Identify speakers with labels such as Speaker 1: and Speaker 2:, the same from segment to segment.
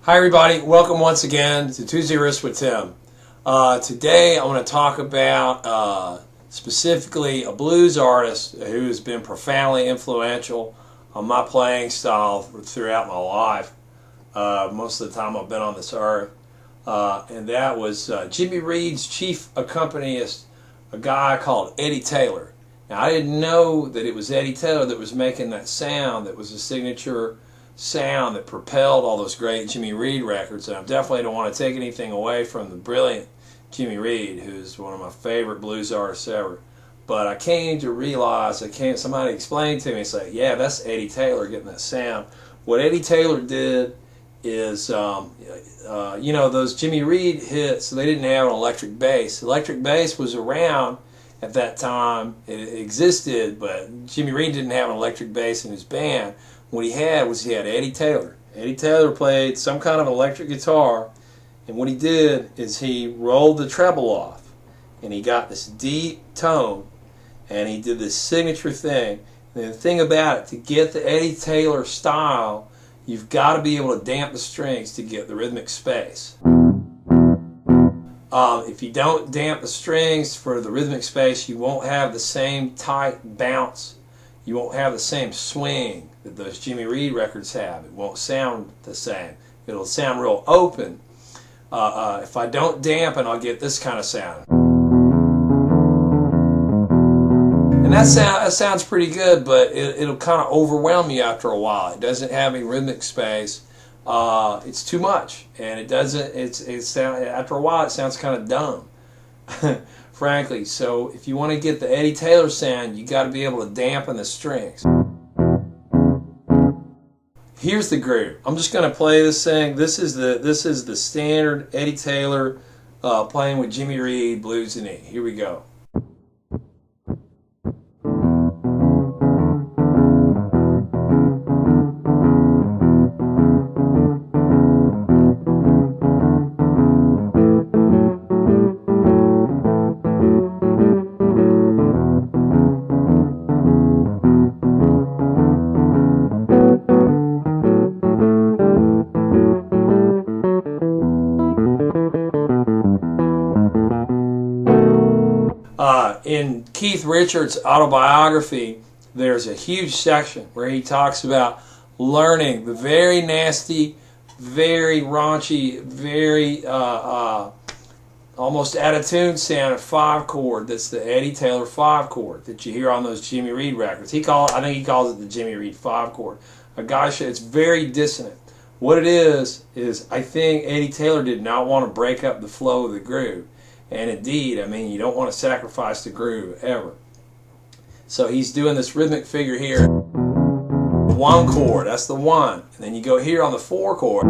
Speaker 1: Hi everybody, welcome once again to Tuesday Riffs with Tim. Today I want to talk about specifically a blues artist who has been profoundly influential on my playing style throughout my life. Most of the time I've been on this earth. And that was Jimmy Reed's chief accompanist, a guy called Eddie Taylor. Now I didn't know that it was Eddie Taylor that was making that sound that was a signature sound that propelled all those great Jimmy Reed records, and I definitely don't want to take anything away from the brilliant Jimmy Reed, who's one of my favorite blues artists ever. But I came to realize, somebody explained to me, it's like, yeah, that's Eddie Taylor getting that sound. What Eddie Taylor did is, you know, those Jimmy Reed hits, they didn't have an electric bass. Electric bass was around at that time. It existed, but Jimmy Reed didn't have an electric bass in his band. What he had was Eddie Taylor. Eddie Taylor played some kind of electric guitar, and what he did is he rolled the treble off, and he got this deep tone, and he did this signature thing. And the thing about it, to get the Eddie Taylor style, you've got to be able to damp the strings to get the rhythmic space. If you don't damp the strings for the rhythmic space, you won't have the same tight bounce. You won't have the same swing that those Jimmy Reed records have. It won't sound the same. It'll sound real open. If I don't dampen, I'll get this kind of sound. And that sounds pretty good, but it'll kind of overwhelm you after a while. It doesn't have any rhythmic space. It's too much, and it doesn't. After a while, it sounds kind of dumb. Frankly, so if you want to get the Eddie Taylor sound, you got to be able to dampen the strings. Here's the groove. I'm just going to play this thing. This is the standard Eddie Taylor playing with Jimmy Reed blues in it. Here we go. In Keith Richards' autobiography, there's a huge section where he talks about learning the very nasty, very raunchy, very almost out of tune sound of 5-chord. That's the Eddie Taylor 5-chord that you hear on those Jimmy Reed records. I think he calls it the Jimmy Reed 5-chord. It's very dissonant. What it is I think Eddie Taylor did not want to break up the flow of the groove. And indeed, I mean, you don't want to sacrifice the groove ever. So he's doing this rhythmic figure here. 1 chord, that's the 1. And then you go here on the 4 chord.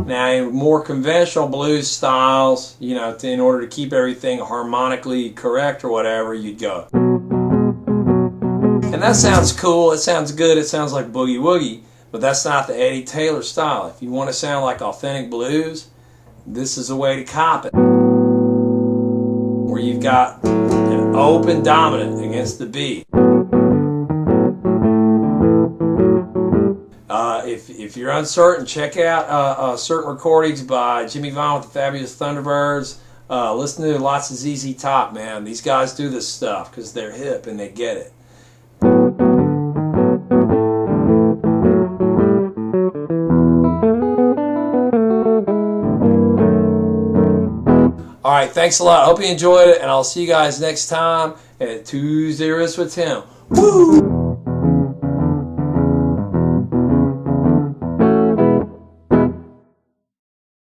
Speaker 1: Now, in more conventional blues styles, you know, in order to keep everything harmonically correct or whatever, you'd go. And that sounds cool, it sounds good, it sounds like boogie woogie, but that's not the Eddie Taylor style. If you want to sound like authentic blues, this is a way to cop it, where you've got an open dominant against the beat. If you're uncertain, check out certain recordings by Jimmy Vaughn with the Fabulous Thunderbirds. Listen to lots of ZZ Top, man. These guys do this stuff because they're hip and they get it. Alright, thanks a lot. I hope you enjoyed it, and I'll see you guys next time at Tuesday Riffs with Tim. Woo!